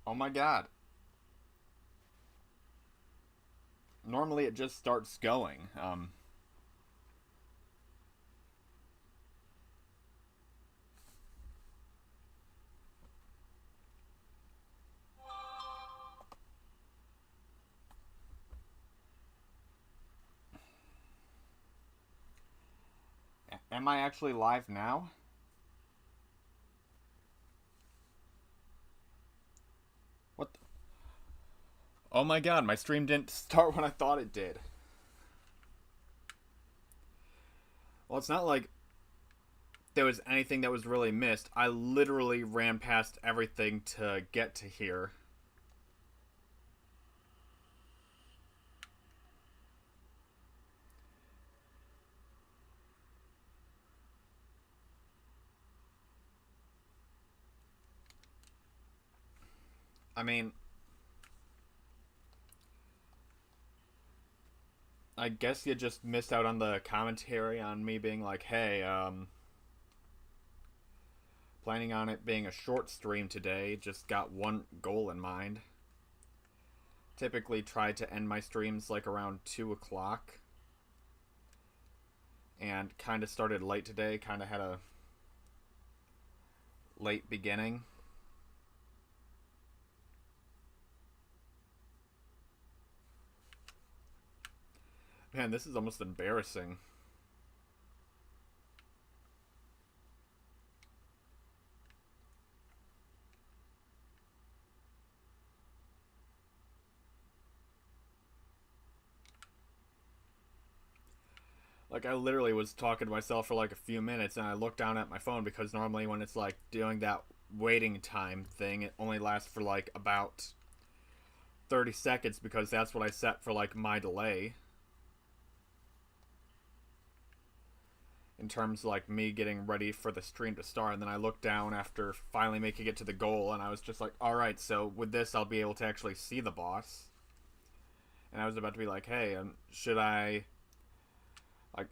Oh my god. Normally it just starts going. Am I actually live now? What the? Oh my god, my stream didn't start when I thought it did. Well, it's not like there was anything that was really missed. I literally ran past everything to get to here. I mean, I guess you just missed out on the commentary on me being like, hey, planning on it being a short stream today, just got one goal in mind. Typically try to end my streams like around 2 o'clock. And kind of started late today, kind of had a late beginning. Man, this is almost embarrassing. Like, I literally was talking to myself for like a few minutes and I looked down at my phone because normally when it's like doing that waiting time thing, it only lasts for like about 30 seconds because that's what I set for like my delay. In terms of like me getting ready for the stream to start, and then I looked down after finally making it to the goal and I was just like, alright, so with this I'll be able to actually see the boss. And I was about to be like, hey, should I like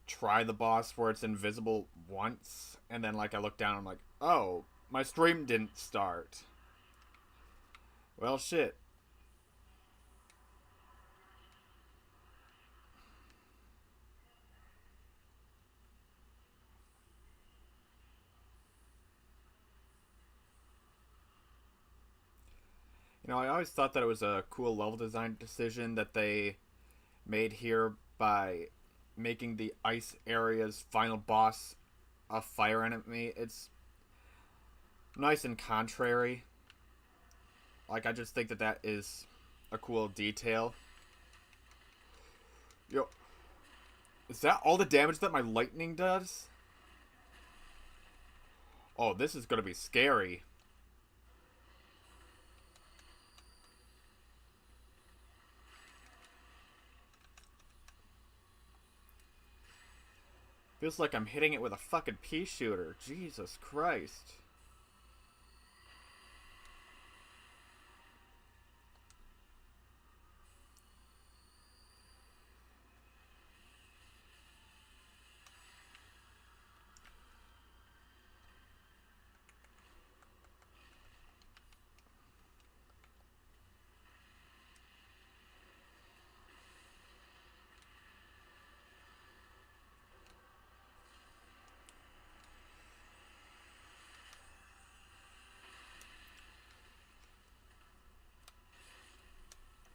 try the boss where it's invisible once? And then like I look down, I'm like, oh, my stream didn't start. Well, shit. You know, I always thought that it was a cool level design decision that they made here by making the ice area's final boss a fire enemy. It's nice and contrary. Like, I just think that that is a cool detail. Yo, is that all the damage that my lightning does? Oh, this is gonna be scary. Feels like I'm hitting it with a fucking pea shooter. Jesus Christ.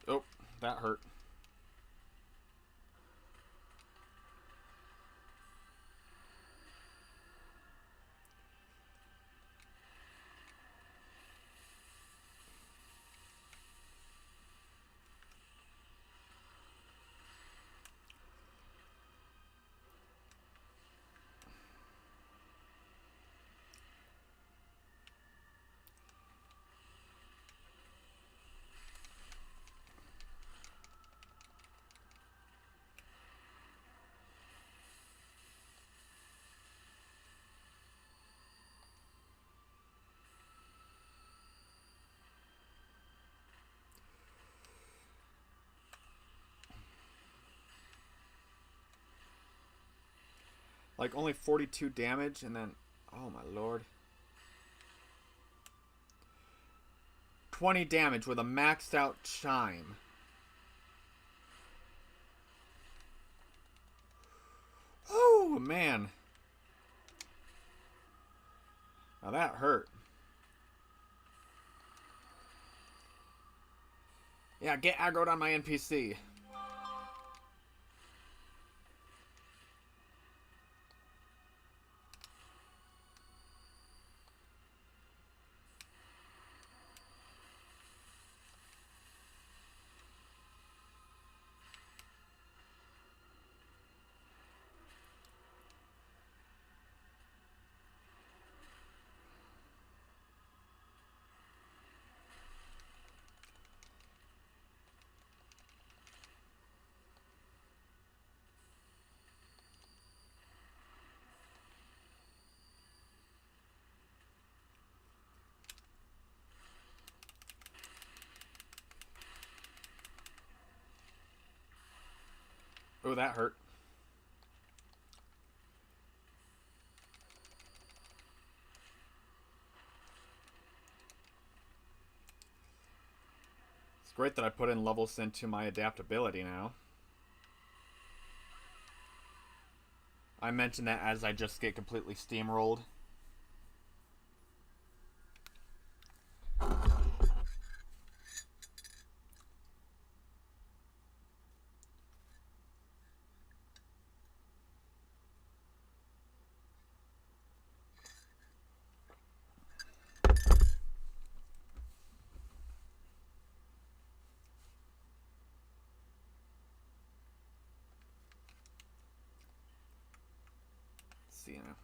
Oh, that hurt. Like, only 42 damage, and then... Oh, my lord. 20 damage with a maxed out chime. Oh, man. Now that hurt. Yeah, get aggroed on my NPC. Oh, that hurt. It's great that I put in levels into my adaptability now. I mentioned that as I just get completely steamrolled. See now.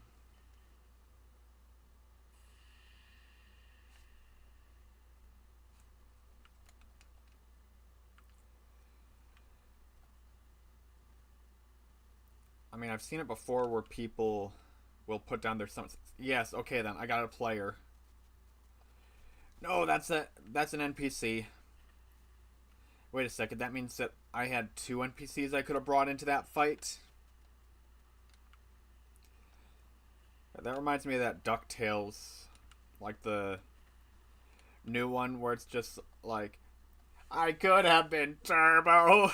I mean, I've seen it before where people will put down their summons. Yes, okay then. I got a player. No, that's an NPC. Wait a second. That means that I had 2 NPCs I could have brought into that fight. That reminds me of that DuckTales, like the new one where it's just like, I could have been Turbo.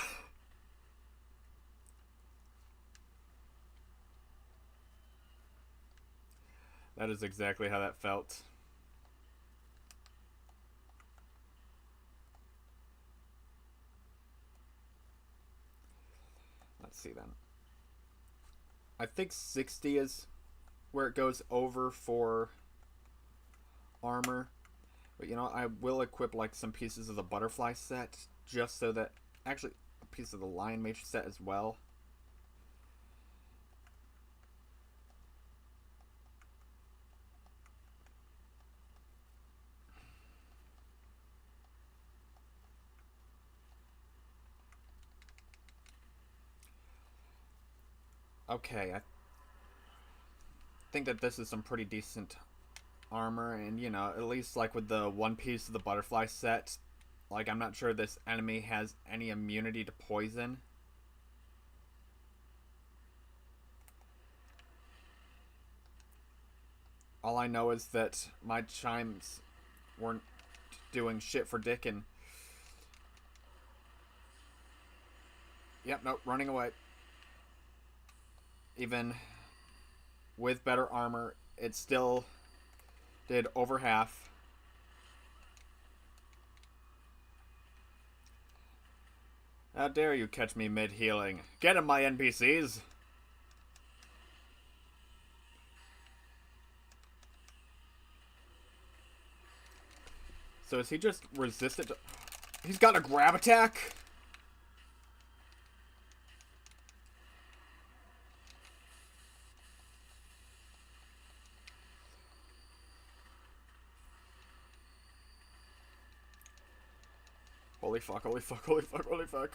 That is exactly how that felt. Let's see then. I think 60 is where it goes over for armor. But you know, I will equip like some pieces of the butterfly set just so that, actually a piece of the lion matrix set as well. Okay, I think that this is some pretty decent armor, and you know, at least like with the one piece of the butterfly set, like I'm not sure this enemy has any immunity to poison. All I know is that my chimes weren't doing shit for Dick, and yep, nope, running away. Even with better armor, it still did over half. How dare you catch me mid-healing. Get him, my NPCs! So is he just resistant to... He's got a grab attack? Holy fuck, holy fuck, holy fuck, holy fuck.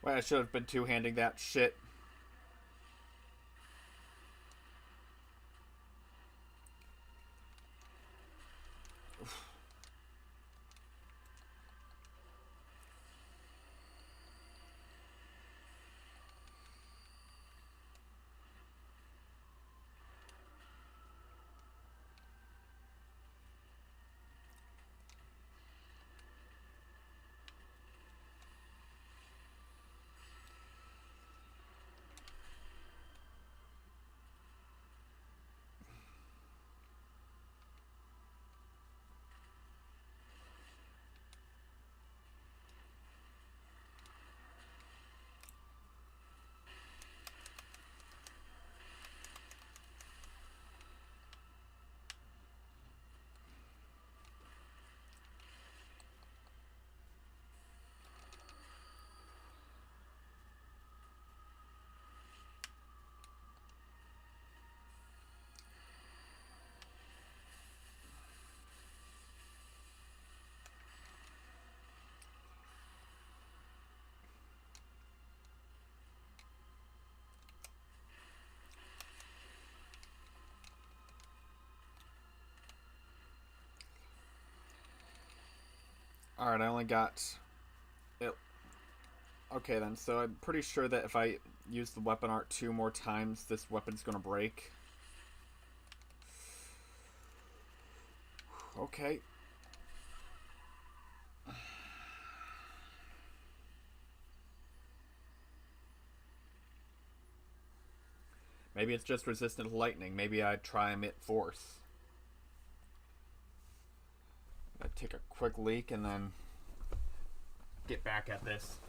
Wait, I should have been two-handing that shit. Alright, I only got it. Okay then, so I'm pretty sure that if I use the weapon art 2 more times, this weapon's gonna break. Okay. Maybe it's just resistant to lightning. Maybe I'd try emit force. I'd take a quick leak and then get back at this.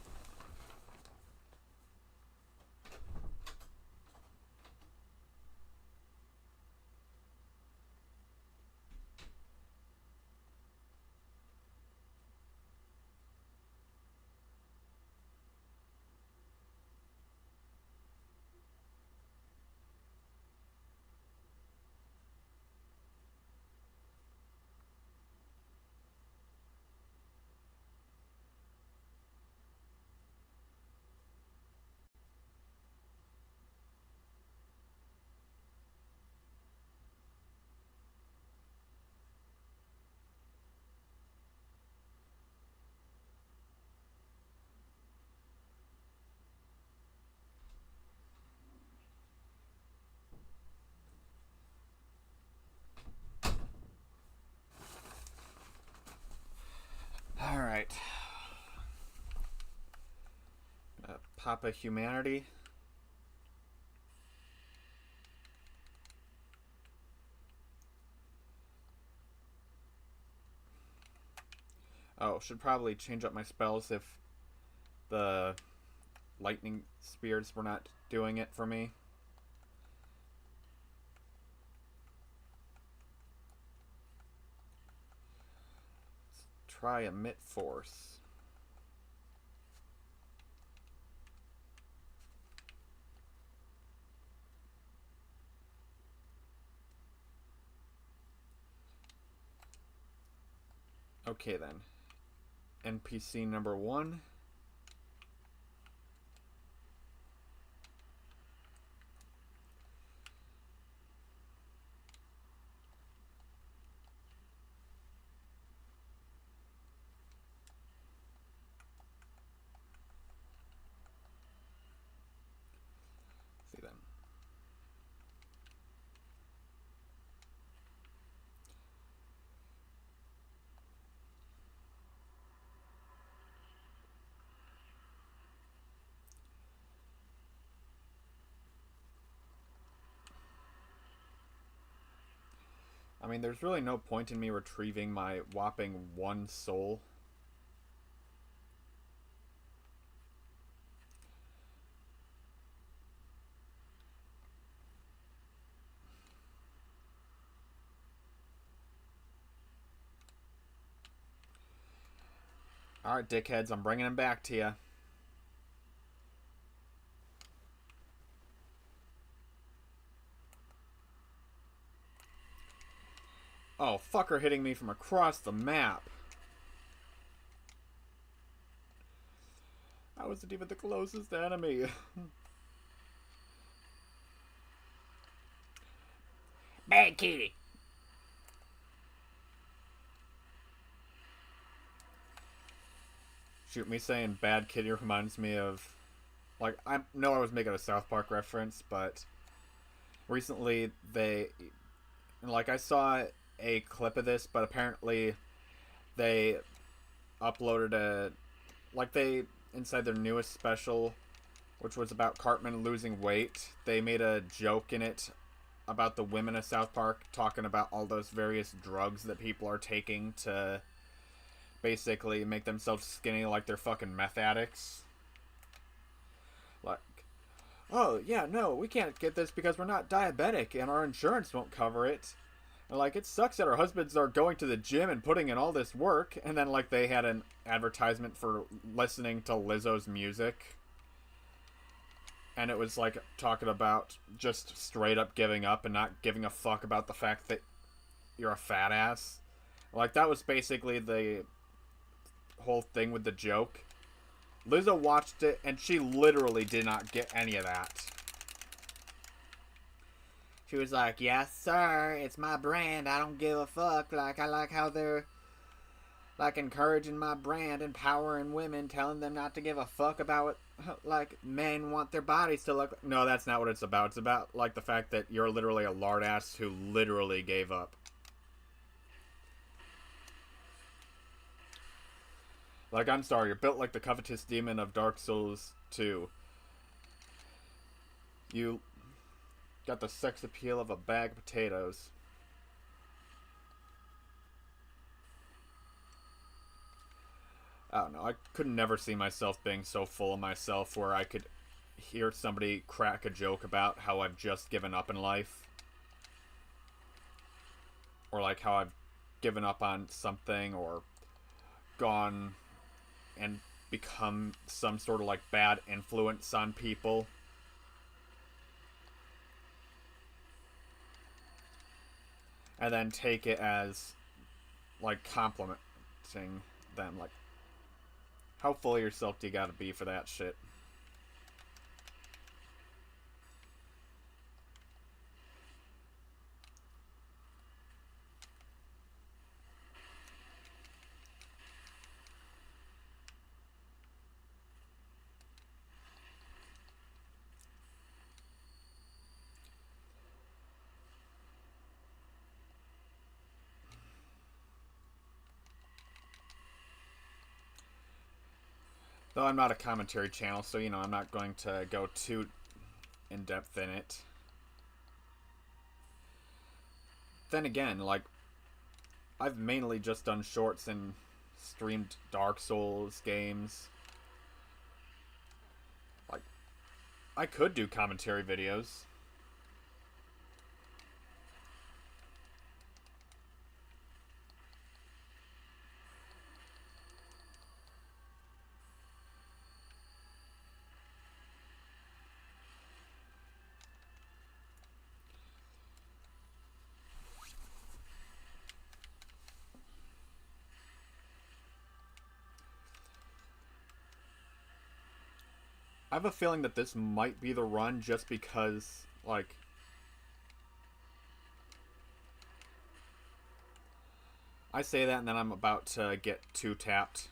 Alright. Pop a humanity. Oh, should probably change up my spells if the lightning spears were not doing it for me. Let's try emit force. Okay then. NPC number 1. See then. I mean, there's really no point in me retrieving my whopping 1 soul. Alright, dickheads, I'm bringing him back to you. Oh, fucker hitting me from across the map. I wasn't even the closest enemy. Bad kitty. Shoot, me saying bad kitty reminds me of... Like, I know I was making a South Park reference, but... Recently, they... Like, I saw a clip of this, but apparently they uploaded a... Like, they... Inside their newest special, which was about Cartman losing weight, they made a joke in it about the women of South Park talking about all those various drugs that people are taking to basically make themselves skinny like they're fucking meth addicts. Like, oh, yeah, no, we can't get this because we're not diabetic and our insurance won't cover it. And, like, it sucks that our husbands are going to the gym and putting in all this work. And then, like, they had an advertisement for listening to Lizzo's music. And it was, like, talking about just straight up giving up and not giving a fuck about the fact that you're a fat ass. Like, that was basically the whole thing with the joke. Lizzo watched it, and she literally did not get any of that. She was like, yes, sir, it's my brand. I don't give a fuck. Like, I like how they're like encouraging my brand, empowering women, telling them not to give a fuck about what like men want their bodies to look like. No, that's not what it's about. It's about like the fact that you're literally a lard ass who literally gave up. Like, I'm sorry, you're built like the covetous demon of Dark Souls 2. You got the sex appeal of a bag of potatoes. I don't know. I could never see myself being so full of myself where I could hear somebody crack a joke about how I've just given up in life. Or like how I've given up on something or gone and become some sort of like bad influence on people. And then take it as like complimenting them. Like, how full of yourself do you gotta be for that shit? Though I'm not a commentary channel, so, you know, I'm not going to go too in-depth in it. Then again, like, I've mainly just done shorts and streamed Dark Souls games. Like, I could do commentary videos. I have a feeling that this might be the run just because, like, I say that and then I'm about to get too tapped.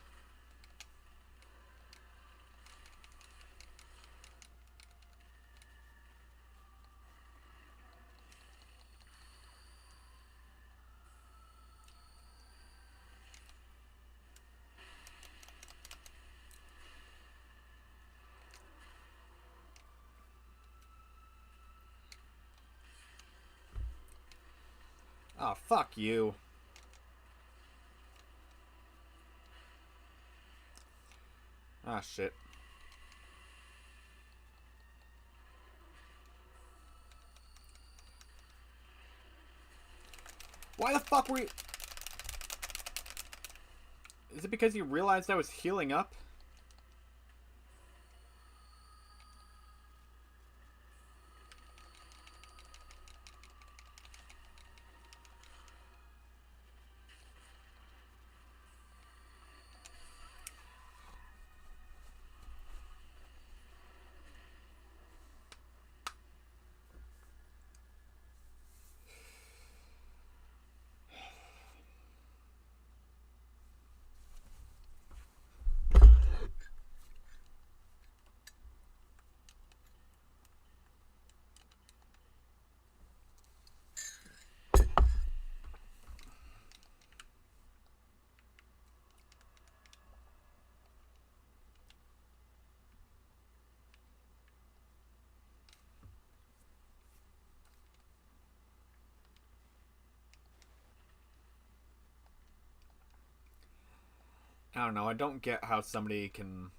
Oh, fuck you. Ah, shit. Why the fuck were you... Is it because you realized I was healing up? I don't know, I don't get how somebody can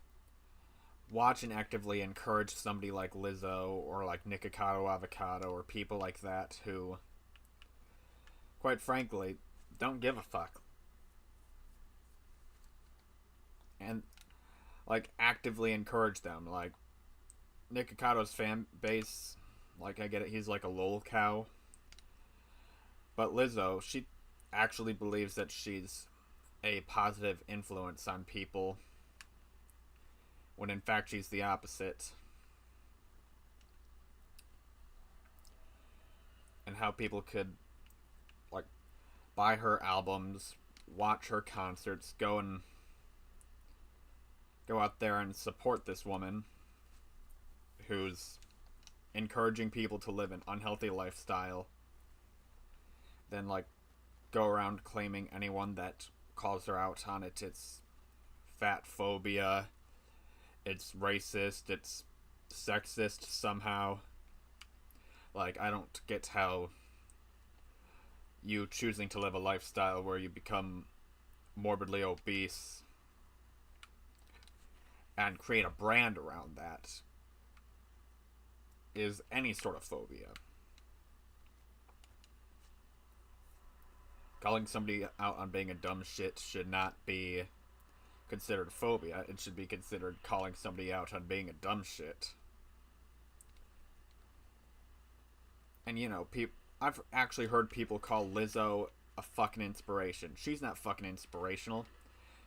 watch and actively encourage somebody like Lizzo or like Nikocado Avocado or people like that who, quite frankly, don't give a fuck. And, like, actively encourage them. Like, Nikocado's fan base, like, I get it, he's like a lol cow. But Lizzo, she actually believes that she's a positive influence on people when in fact she's the opposite. And how people could, like, buy her albums, watch her concerts, go out there and support this woman who's encouraging people to live an unhealthy lifestyle, then like go around claiming anyone that calls her out on it, it's fat phobia, it's racist, it's sexist somehow. Like, I don't get how you choosing to live a lifestyle where you become morbidly obese and create a brand around that is any sort of phobia. Calling somebody out on being a dumb shit should not be considered phobia. It should be considered calling somebody out on being a dumb shit. And you know, I've actually heard people call Lizzo a fucking inspiration. She's not fucking inspirational.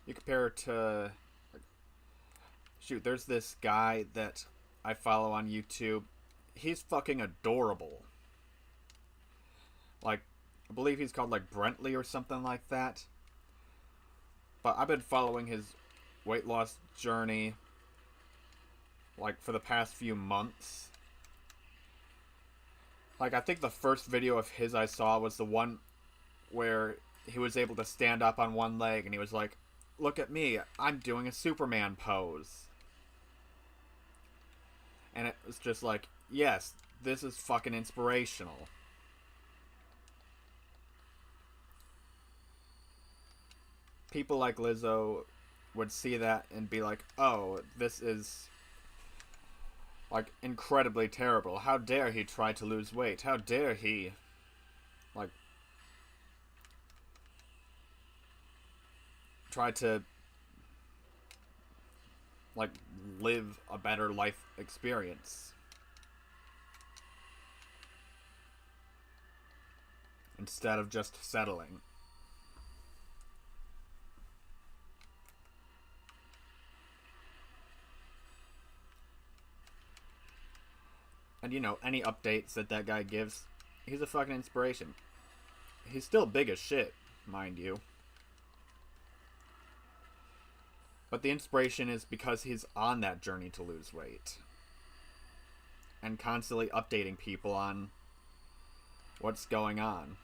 You compare her to... Shoot, there's this guy that I follow on YouTube. He's fucking adorable. Like, I believe he's called, like, Brentley or something like that. But I've been following his weight loss journey, like, for the past few months. Like, I think the first video of his I saw was the one where he was able to stand up on one leg and he was like, look at me, I'm doing a Superman pose. And it was just like, yes, this is fucking inspirational. People like Lizzo would see that and be like, oh, this is, like, incredibly terrible. How dare he try to lose weight? How dare he, like, try to, like, live a better life experience instead of just settling. And, you know, any updates that guy gives, he's a fucking inspiration. He's still big as shit, mind you. But the inspiration is because he's on that journey to lose weight. And constantly updating people on what's going on.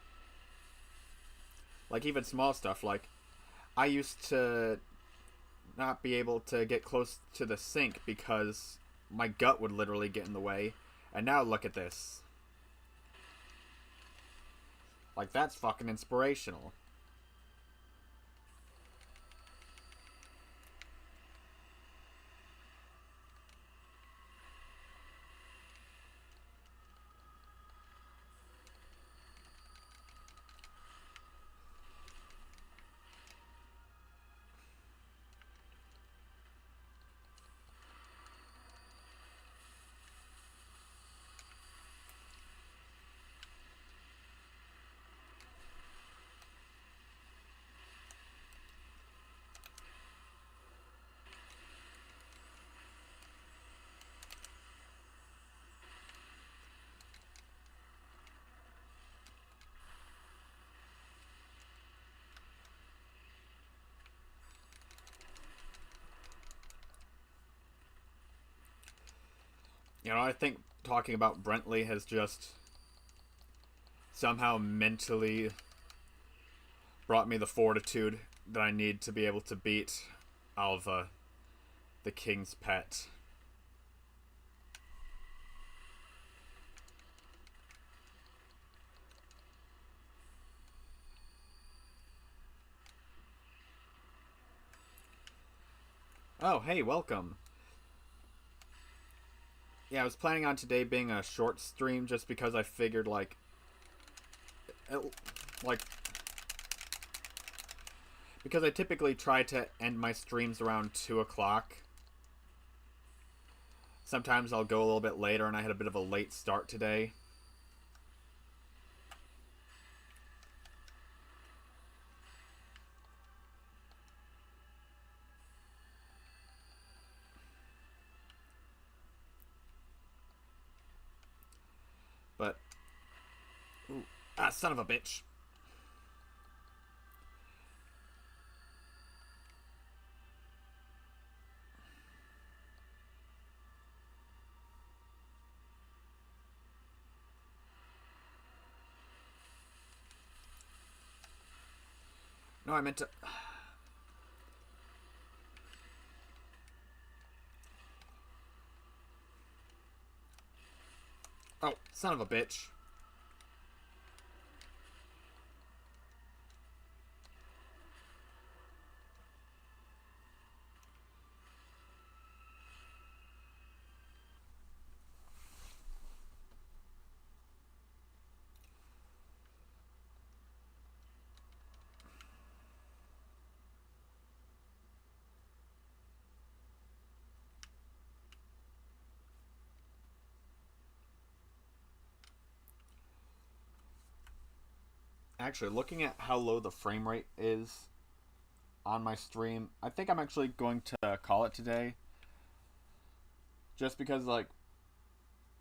Like, even small stuff, like, I used to not be able to get close to the sink because my gut would literally get in the way. And now look at this. Like, that's fucking inspirational. You know, I think talking about Brentley has just somehow mentally brought me the fortitude that I need to be able to beat AAva the King's Pet. Oh, hey, welcome. Yeah, I was planning on today being a short stream just because I figured, like, because I typically try to end my streams around 2 o'clock. Sometimes I'll go a little bit later, and I had a bit of a late start today. But, ooh, son of a bitch. No, I meant to... Oh, son of a bitch. Actually, looking at how low the frame rate is on my stream, I think I'm actually going to call it today. Just because, like,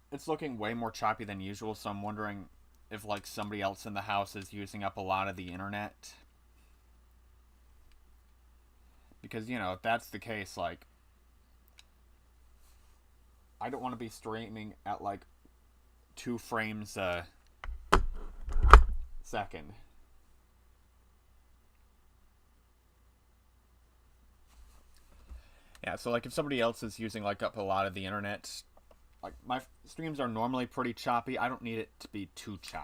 it's looking way more choppy than usual, so I'm wondering if, like, somebody else in the house is using up a lot of the internet. Because, you know, if that's the case, like, I don't want to be streaming at, like, 2 frames a second. Yeah, so, like, if somebody else is using, like, up a lot of the internet, like, my streams are normally pretty choppy. I don't need it to be too choppy.